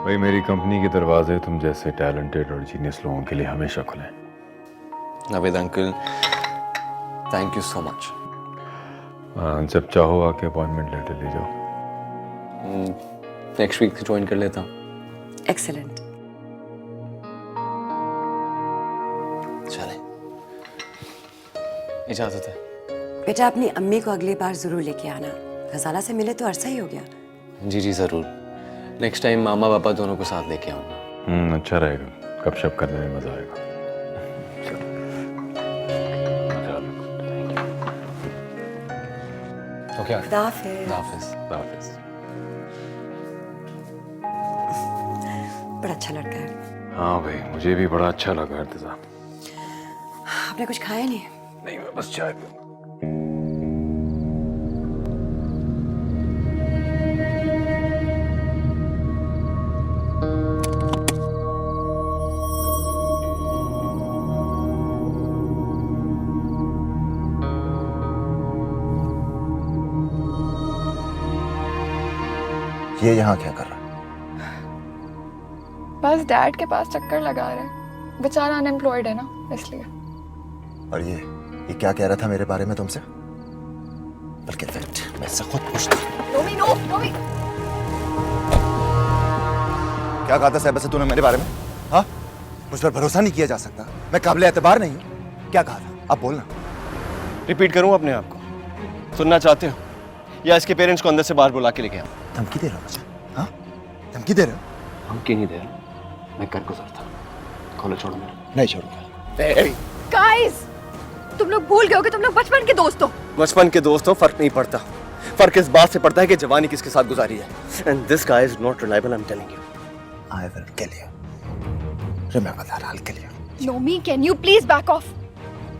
भाई मेरी कंपनी के दरवाजे तुम जैसे टैलेंटेड और जीनियस लोगों के लिए हमेशा खुले हैं। Naved uncle, thank you so much. जब चाहो आके अपॉइंटमेंट लेटर ले जाओ। नेक्स्ट वीक से ज्वाइन कर लेता हूँ। एक्सेलेंट। चले, इजाजत है। बेटा अपनी अम्मी को अगली बार जरूर लेके आना। गजाला से मिले तो अरसा ही हो गया। जी जी जरूर। नेक्स्ट टाइम मामा पापा दोनों को साथ लेके आऊंगा। अच्छा रहेगा, गपशप करने में मजा आएगा। ओके, खुदा हाफिज। हाफिज। बड़ा अच्छा लड़का है। हाँ भाई, मुझे भी बड़ा अच्छा लगा इर्तिजा। आपने कुछ खाया नहीं? नहीं, मैं बस चाय पीऊंगा। ये यहाँ क्या कर रहा है? बस डैड के पास चक्कर लगा रहे हैं, बेचारा अनएम्प्लॉयड है ना, इसलिए। और ये क्या कह रहा था मेरे बारे में तुमसे? बल्कि इनफैक्ट मैं इससे खुद पूछता। नोमी, नो, नोमी। क्या कहा था साहिबा से तूने मेरे बारे में? हाँ, मुझ पर भरोसा नहीं किया जा सकता, मैं काबिल एतबार नहीं हूँ। क्या कहा था? अब बोलना। रिपीट करूँ अपने आप को? सुनना चाहते हो या इसके पेरेंट्स को अंदर से बाहर बुला के लेके आओ? धमकी दे रहे हो मुझे? हाँ, धमकी दे रहे हो? धमकी नहीं दे रहा, मैं कर गुजरता। कॉलेज छोड़ो मेरा। नहीं छोड़ूंगा। गाइस, तुम लोग भूल गए हो कि तुम लोग बचपन के दोस्त हो। बचपन के दोस्तों फर्क नहीं पड़ता, फर्क इस बात से पड़ता है कि जवानी किसके साथ गुजारी है। And this guy is not reliable, I am telling you. I will kill you. Remember that, I will kill you. Nomi, can you please back off?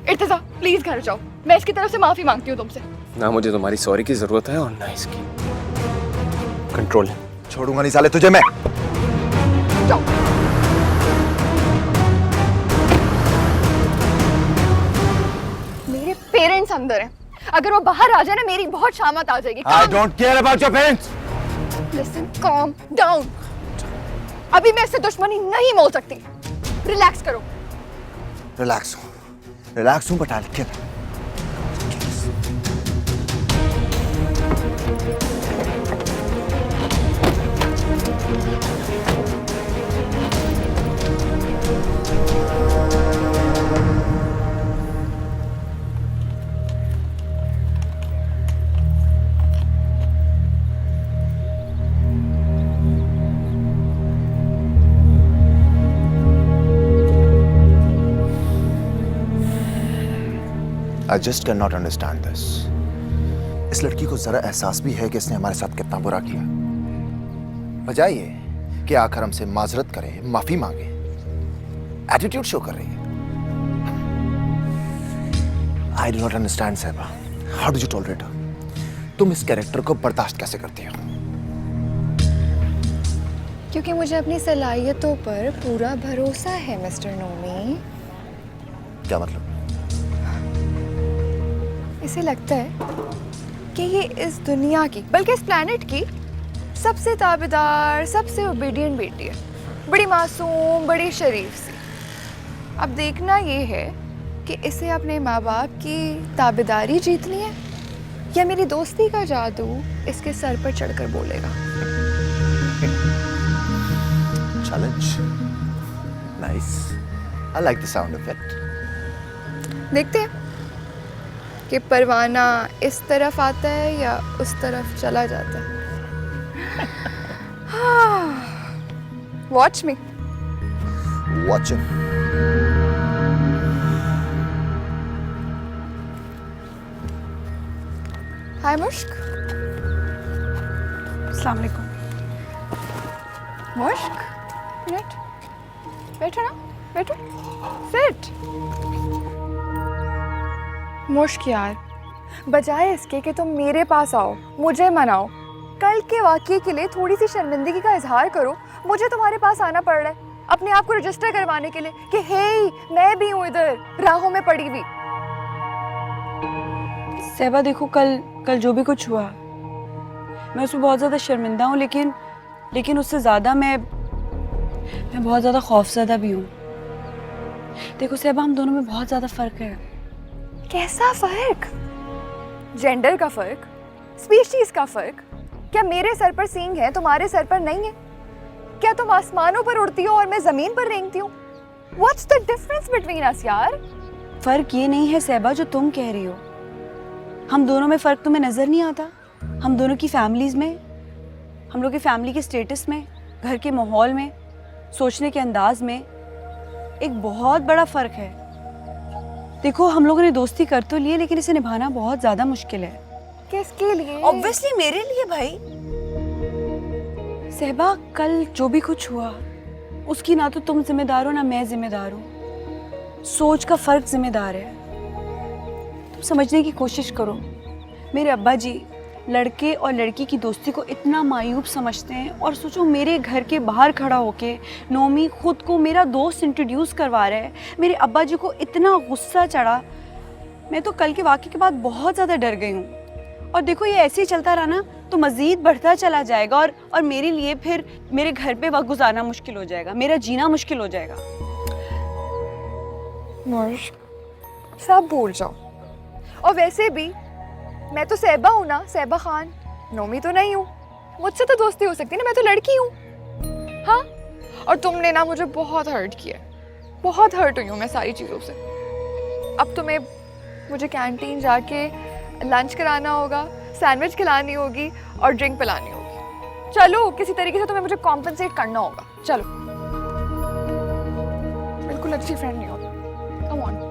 Irtiza, please घर जाओ। मैं इसकी तरफ से माफी मांगती हूँ तुमसे। ना मुझे तुम्हारी सॉरी की जरूरत है और ना इसकी। कंट्रोल। छोड़ूंगा नहीं साले तुझे मैं। जाओ। मेरे पेरेंट्स अंदर हैं, अगर वो बाहर आ जाए ना मेरी बहुत शामत आ जाएगी। I don't care about your parents. Listen, calm down. अभी मैं इससे दुश्मनी नहीं मोल सकती। रिलैक्स करो। रिलैक्स हूँ but I'll kill her. I just cannot understand this. इस लड़की को जरा एहसास भी है कि इसने हमारे साथ कितना बुरा किया। बजाय ये कि आखिर हमसे माजरत करे, माफी मांगे, एटीट्यूड शो कर रही है। I do not understand, साहिबा। How did you tolerate her? तुम इस कैरेक्टर को बर्दाश्त कैसे करती हो? क्योंकि मुझे अपनी सलाहियतों पर पूरा भरोसा है मिस्टर नोमी। क्या मतलब? इसे लगता है कि ये इस दुनिया की, बल्कि इस प्लेनेट की सबसे ताबेदार, सबसे ओबीडिएंट बेटी है। बड़ी मासूम, बड़ी शरीफ सी। अब देखना ये है कि इसे अपने माँ बाप की ताबेदारी जीतनी है या मेरी दोस्ती का जादू इसके सर पर चढ़कर बोलेगा। Challenge. Nice. I like the sound of it. देखते हैं कि परवाना इस तरफ आता है या उस तरफ चला जाता है। Watch me. Watch him. Hi मुश्क। अस्सलाम वालेकुम। मुश्क, मिनट, बैठो ना, बैठो, सिट। मुश्क यार, बजाय इसके कि तुम मेरे पास आओ, मुझे मनाओ, कल के वाक़ये के लिए थोड़ी सी शर्मिंदगी का इजहार करो, मुझे तुम्हारे पास आना पड़ रहा है अपने आप को रजिस्टर करवाने के लिए कि हे मैं भी हूँ इधर राहों में पड़ी हुई। साहिबा देखो, कल जो भी कुछ हुआ मैं उसमें बहुत ज़्यादा शर्मिंदा हूँ, लेकिन उससे ज़्यादा मैं मैं बहुत ज़्यादा खौफज़दा भी हूँ। देखो सहबा, हम दोनों में बहुत ज़्यादा फ़र्क है। कैसा फर्क? जेंडर का फर्क, स्पीशीज का फर्क। क्या मेरे सर पर सींग है, तुम्हारे सर पर नहीं है? क्या तुम आसमानों पर उड़ती हो और मैं जमीन पर रेंगती हूँ? What's the difference between us यार? फ़र्क ये नहीं है सहबा जो तुम कह रही हो। हम दोनों में फ़र्क तुम्हें नज़र नहीं आता? हम दोनों की फैमिलीज़ में, हम लोग की फैमिली के स्टेटस में, घर के माहौल में, सोचने के अंदाज में एक बहुत बड़ा फ़र्क है। देखो, हम लोगों ने दोस्ती कर तो ली, लेकिन इसे निभाना बहुत ज़्यादा मुश्किल है। किसके लिए? ऑब्वियसली मेरे लिए भाई। सहबा, कल जो भी कुछ हुआ उसकी ना तो तुम जिम्मेदार हो ना मैं जिम्मेदार हूँ। सोच का फर्क जिम्मेदार है। तुम समझने की कोशिश करो। मेरे अब्बा जी लड़के और लड़की की दोस्ती को इतना मायूब समझते हैं, और सोचो मेरे घर के बाहर खड़ा होके नोमी खुद को मेरा दोस्त इंट्रोड्यूस करवा रहा है। मेरे अब्बा जी को इतना गुस्सा चढ़ा। मैं तो कल के वाक़े के बाद बहुत ज़्यादा डर गई हूँ। और देखो, ये ऐसे ही चलता रहा ना तो मज़ीद बढ़ता चला जाएगा, और मेरे लिए फिर मेरे घर पे वक्त गुजारना मुश्किल हो जाएगा, मेरा जीना मुश्किल हो जाएगा। नूर, सब भूल जाओ। और वैसे भी मैं तो सहबा हूँ ना, सहबा खान। नोमी तो नहीं हूँ। मुझसे तो दोस्ती हो सकती है ना, मैं तो लड़की हूँ। हाँ, और तुमने ना मुझे बहुत हर्ट किया, बहुत हर्ट हुई हूँ मैं सारी चीज़ों से। अब तुम्हें मुझे कैंटीन जाके लंच कराना होगा, सैंडविच खिलानी होगी और ड्रिंक पिलानी होगी। चलो, किसी तरीके से तुम्हें मुझे कॉम्पनसेट करना होगा। चलो, बिल्कुल अच्छी फ्रेंड नहीं हो। Come on.